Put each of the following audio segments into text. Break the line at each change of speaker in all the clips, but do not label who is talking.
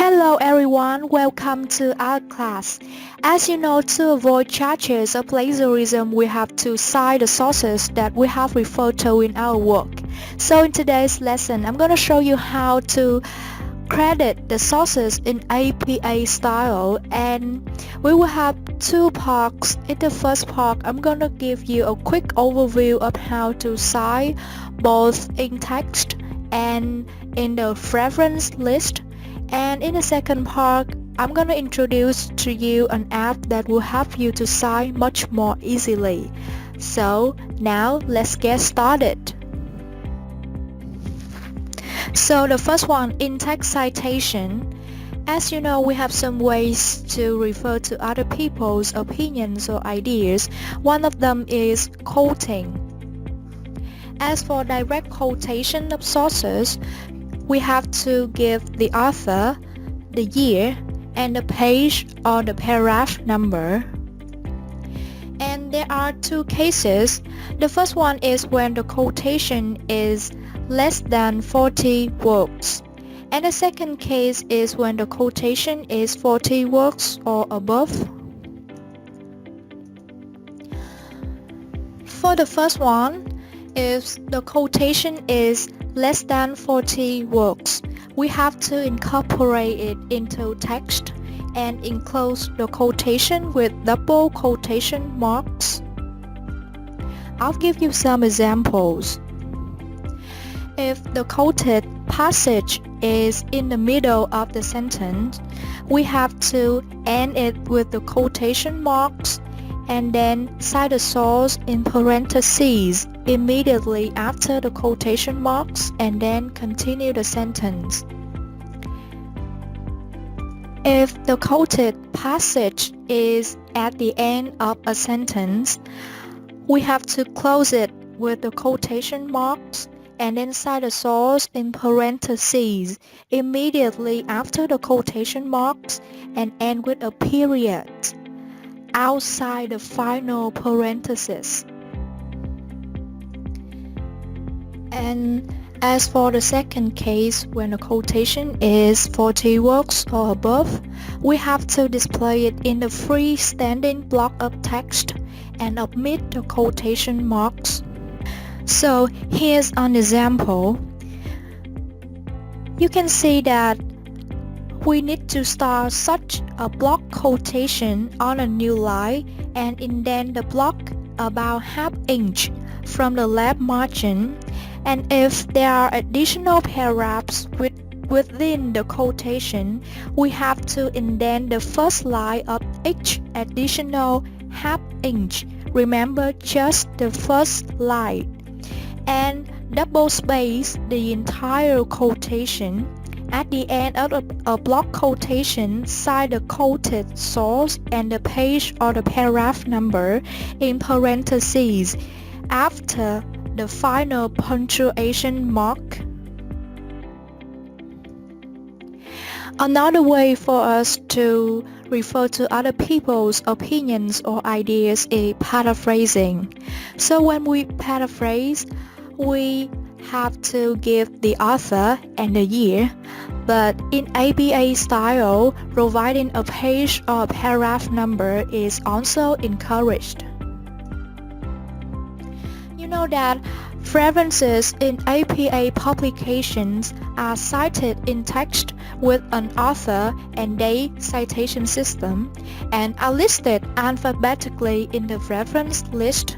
Hello everyone, welcome to our class. As you know, to avoid charges of plagiarism, we have to cite the sources that we have referred to in our work. So in today's lesson, I'm going to show you how to credit the sources in APA style, and we will have two parts. In the first part, I'm going to give you a quick overview of how to cite both in text and in the reference list. And in the second part, I'm gonna introduce to you an app that will help you to cite much more easily. So now let's get started. So the first one, in-text citation. As you know, we have some ways to refer to other people's opinions or ideas. One of them is quoting. As for direct quotation of sources, we have to give the author, the year, and the page or the paragraph number. And there are two cases. The first one is when the quotation is less than 40 words. And the second case is when the quotation is 40 words or above. For the first one, if the quotation is less than 40 words, we have to incorporate it into text and enclose the quotation with double quotation marks. I'll give you some examples. If the quoted passage is in the middle of the sentence, we have to end it with the quotation marks and then cite the source in parentheses immediately after the quotation marks and then continue the sentence. If the quoted passage is at the end of a sentence, we have to close it with the quotation marks and then cite the source in parentheses immediately after the quotation marks and end with a period outside the final parenthesis. And as for the second case, when the quotation is 40 words or above, we have to display it in the freestanding block of text and omit the quotation marks. So here's an example. You can see that we need to start such a block quotation on a new line and indent the block about ½ inch from the left margin. And if there are additional paragraphs within the quotation, we have to indent the first line of each additional ½ inch. Remember, just the first line. And double space the entire quotation. At the end of a block quotation, cite the quoted source and the page or the paragraph number in parentheses after the final punctuation mark. Another way for us to refer to other people's opinions or ideas is paraphrasing. So when we paraphrase, we have to give the author and the year, but in APA style, providing a page or a paragraph number is also encouraged. You know that references in APA publications are cited in text with an author and date citation system and are listed alphabetically in the reference list.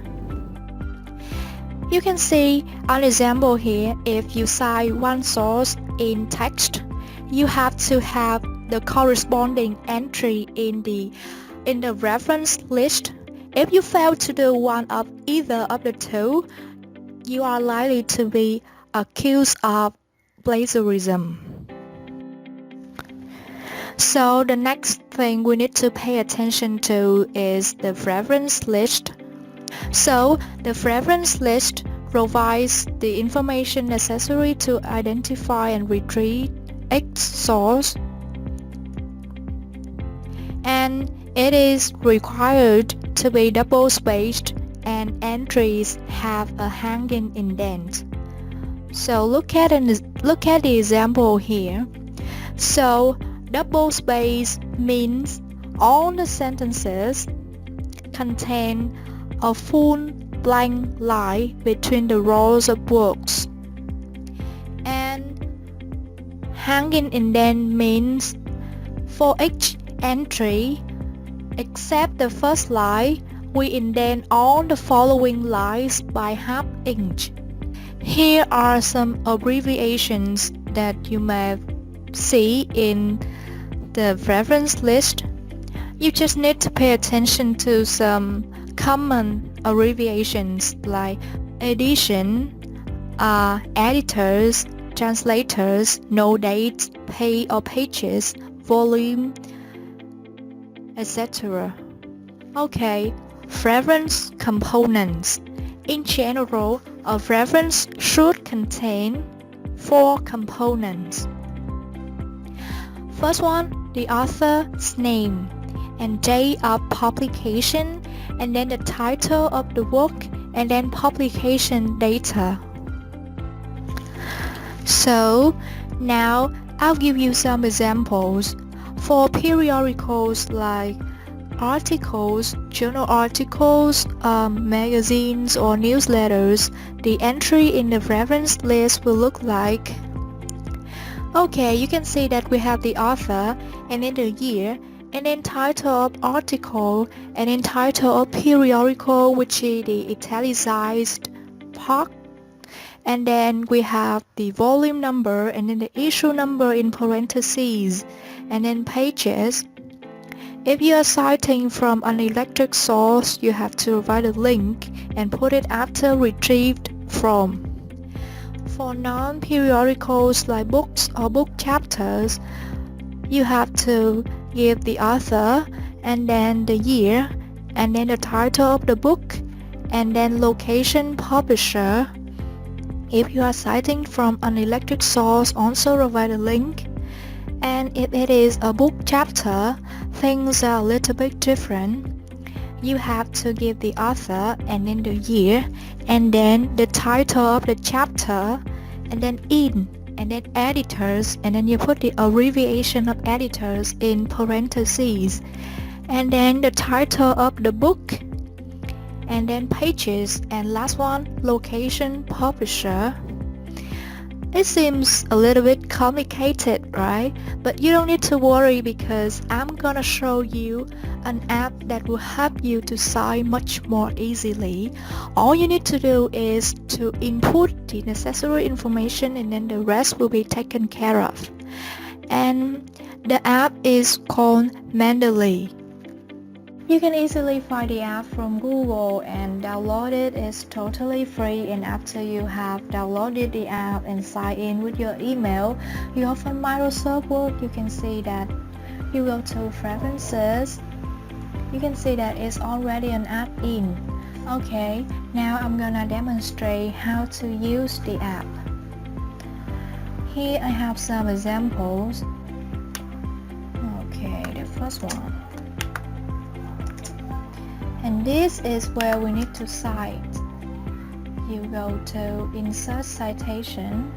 You can see an example here. If you cite one source in text, you have to have the corresponding entry in the reference list. If you fail to do one of either of the two, you are likely to be accused of plagiarism. So the next thing we need to pay attention to is the reference list. So the reference list provides the information necessary to identify and retrieve each source, and it is required to be double-spaced and entries have a hanging indent. So look at the example here. So Double space means all the sentences contain a full blank line between the rows of words. And hanging indent means for each entry except the first line, we indent all the following lines by half inch. Here are some abbreviations that you may see in the reference list. You just need to pay attention to some common abbreviations like edition, editors, translators, no dates, page or pages, volume, etc. Okay, reference components. In general, a reference should contain 4 components. First one, the author's name and date of publication, and then the title of the work, and then publication data. So now I'll give you some examples. For periodicals like articles, journal articles, magazines or newsletters, the entry in the reference list will look like. Okay, you can see that we have the author, and then the year, and then title of article, and then title of periodical, which is the italicized part, and then we have the volume number, and then the issue number in parentheses, and then pages. If you are citing from an electric source, you have to write a link and put it after retrieved from. For non-periodicals like books or book chapters, you have to give the author, and then the year, and then the title of the book, and then location, publisher. If you are citing from an electric source, also provide a link. And if it is a book chapter, things are a little bit different. You have to give the author, and then the year, and then the title of the chapter, and then in, and then editors, and then you put the abbreviation of editors in parentheses, and then the title of the book, and then pages, and last one, location, publisher. It seems a little bit complicated, right? But you don't need to worry, because I'm gonna show you an app that will help you to cite much more easily. All you need to do is to input the necessary information, and then the rest will be taken care of. And the app is called Mendeley. You can easily find the app from Google and download it. It's totally free, and after you have downloaded the app and sign in with your email, you open Microsoft Word. You can see that you go to Preferences. You can see that it's already an app in. Okay, now I'm gonna demonstrate how to use the app. Here I have some examples. Okay, the first one. And this is where we need to cite. You go to Insert Citation.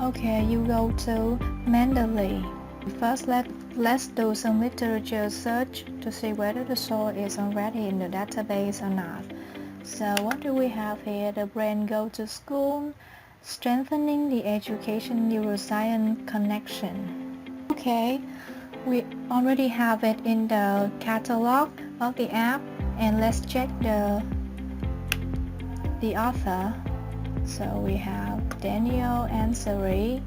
Okay, you go to Mendeley. First, let's do some literature search to see whether the source is already in the database or not. So what do we have here? The Brain Go to School, Strengthening the Education Neuroscience Connection. Okay, we already have it in the catalog of the app, and let's check the author. So we have Daniel Ansari,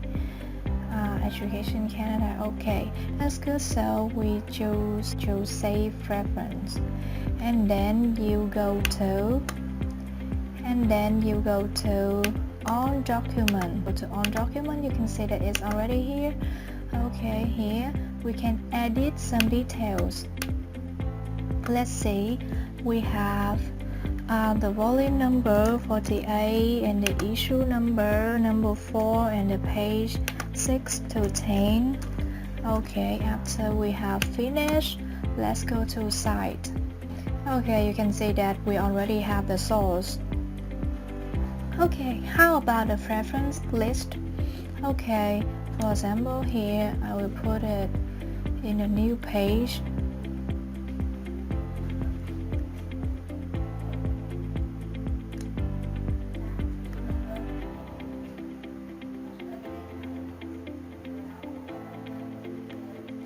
Education Canada. Okay, that's good. So we choose Save Preference, and then you go to On Document. Go to On Document. You can see that it's already here. Okay, here we can edit some details. Let's see, we have the volume number 48, and the issue number 4, and the page 6 to 10. Okay, after we have finished, let's go to Cite. Okay, you can see that we already have the source. Okay, how about the reference list? Okay, For example, here I will put it in a new page.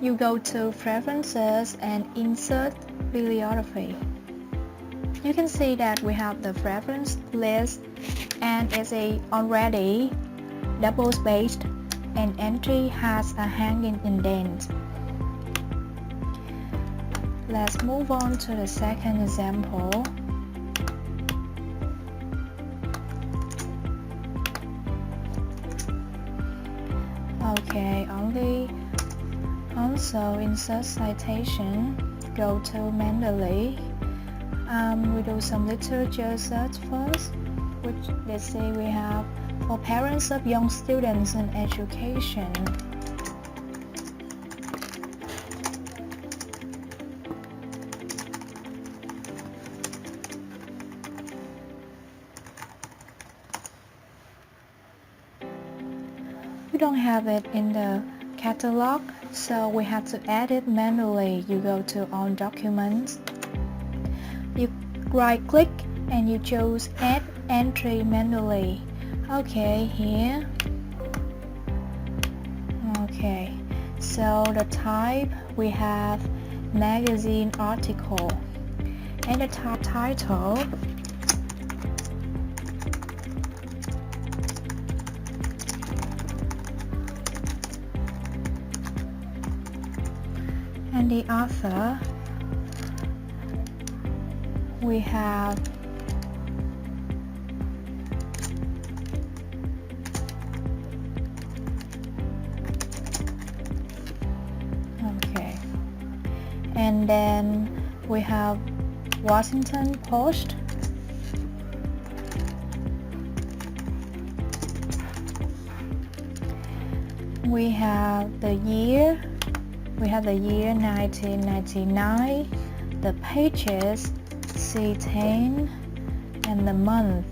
You go to Preferences and Insert Bibliography. You can see that we have the preference list and it's already double-spaced and entry has a hanging indent. Let's move on to the second example. Okay, also insert citation, go to manually. We do some literature search first, which let's say we have for parents of young students in education. We don't have it in the catalog, so we have to add it manually. You go to All Documents, you right click and you choose Add Entry Manually. Okay, here. Okay, so the type we have magazine article and the title and the author we have okay, and then we have Washington Post, we have the year 1999, the pages C10 and the month.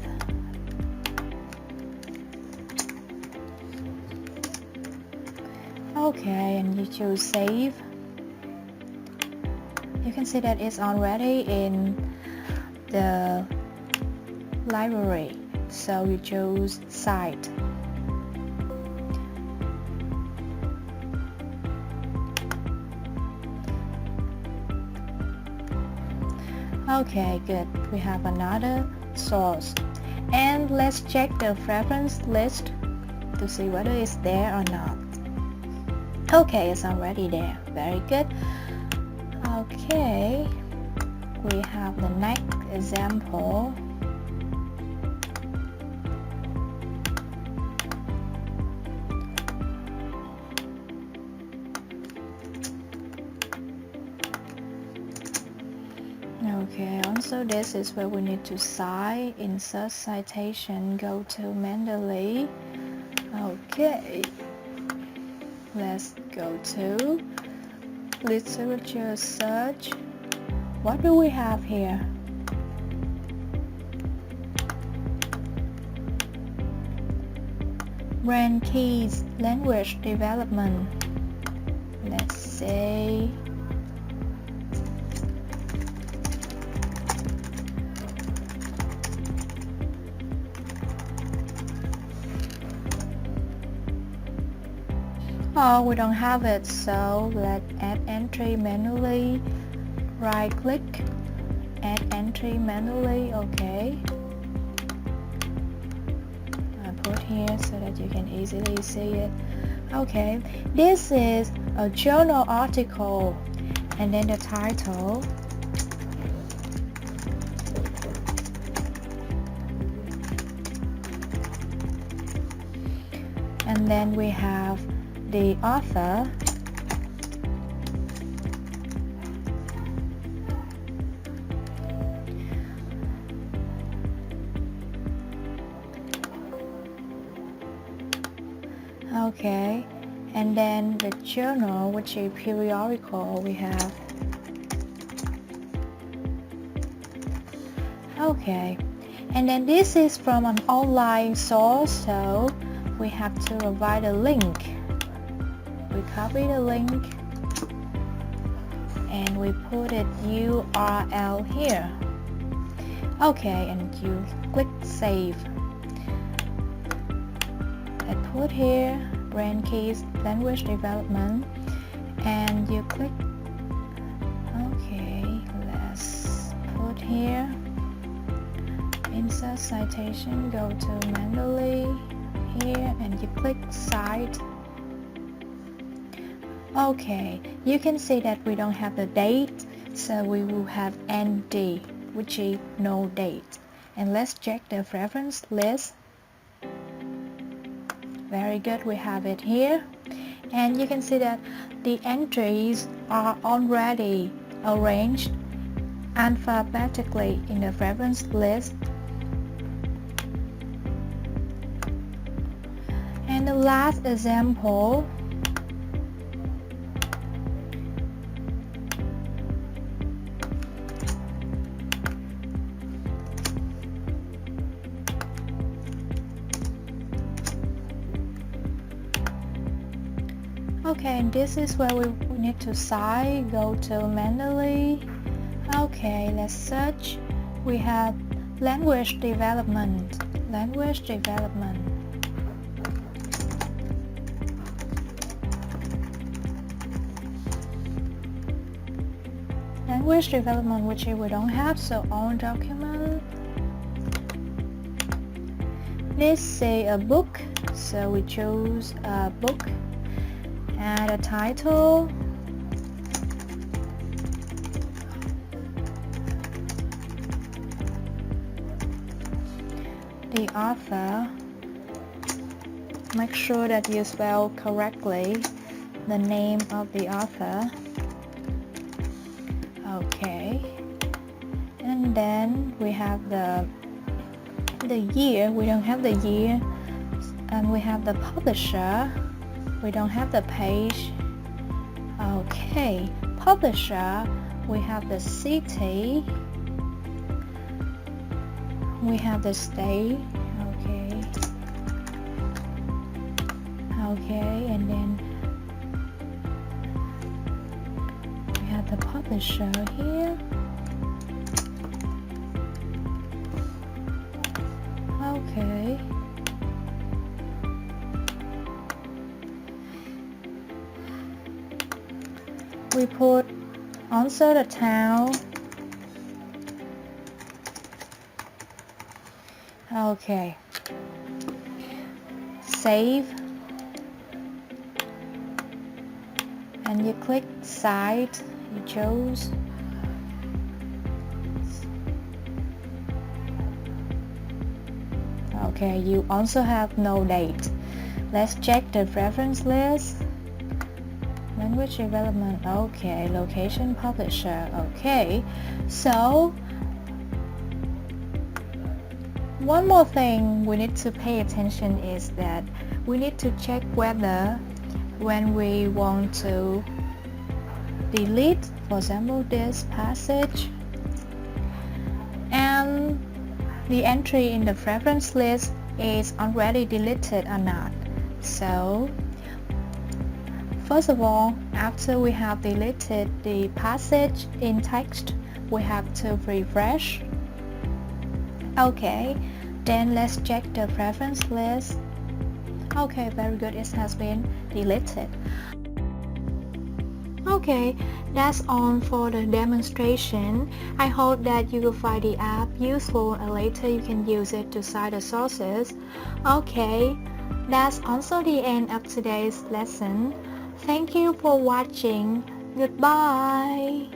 Okay, and you choose save. You can see that it's already in the library, so you choose Cite. Okay, good. We have another source. And let's check the preference list to see whether it's there or not. Okay, it's already there. Very good. Okay, we have the next example. Okay, also this is where we need to cite, insert citation, go to manually. Okay, let's go to literature search. What do we have here? Brand keys, language development. Let's say oh, we don't have it, so let's add entry manually. Right click, add entry manually. Okay, I put here so that you can easily see it. Okay, this is a journal article and then the title. And then we have the author. Okay, and then the journal, which is periodical, we have. Okay, and then this is from an online source, so we have to provide a link. copy the link and we put it URL here. Okay, and you click save. I put here brand keys language development and you click. Okay, let's put here insert citation, go to manually here and you click cite. Okay, you can see that we don't have the date, so we will have ND, which is no date. And let's check the reference list. Very good, we have it here. And you can see that the entries are already arranged alphabetically in the reference list. And the last example, okay, and this is where we need to cite, go to manually. Okay, let's search. We have language development. Language development. Language development, which we don't have, so all document. Let's say a book, so we choose a book. Add a title. The author. Make sure that you spell correctly the name of the author. Okay. And then we have the year. We don't have the year. And we have the publisher. We don't have the page. Okay, publisher, we have the city, we have the state. Okay, and then we have the publisher here. Okay. We put also the town. Okay. Save. And you click cite. You choose. Okay, you also have no date. Let's check the reference list. Language development, okay. Location, publisher, okay. So one more thing we need to pay attention is that we need to check whether when we want to delete, for example, this passage, and the entry in the reference list is already deleted or not. So first of all, after we have deleted the passage in text, we have to refresh. Okay, then let's check the reference list. Okay, very good, it has been deleted. Okay, that's all for the demonstration. I hope that you will find the app useful and later you can use it to cite the sources. Okay, that's also the end of today's lesson. Thank you for watching. Goodbye.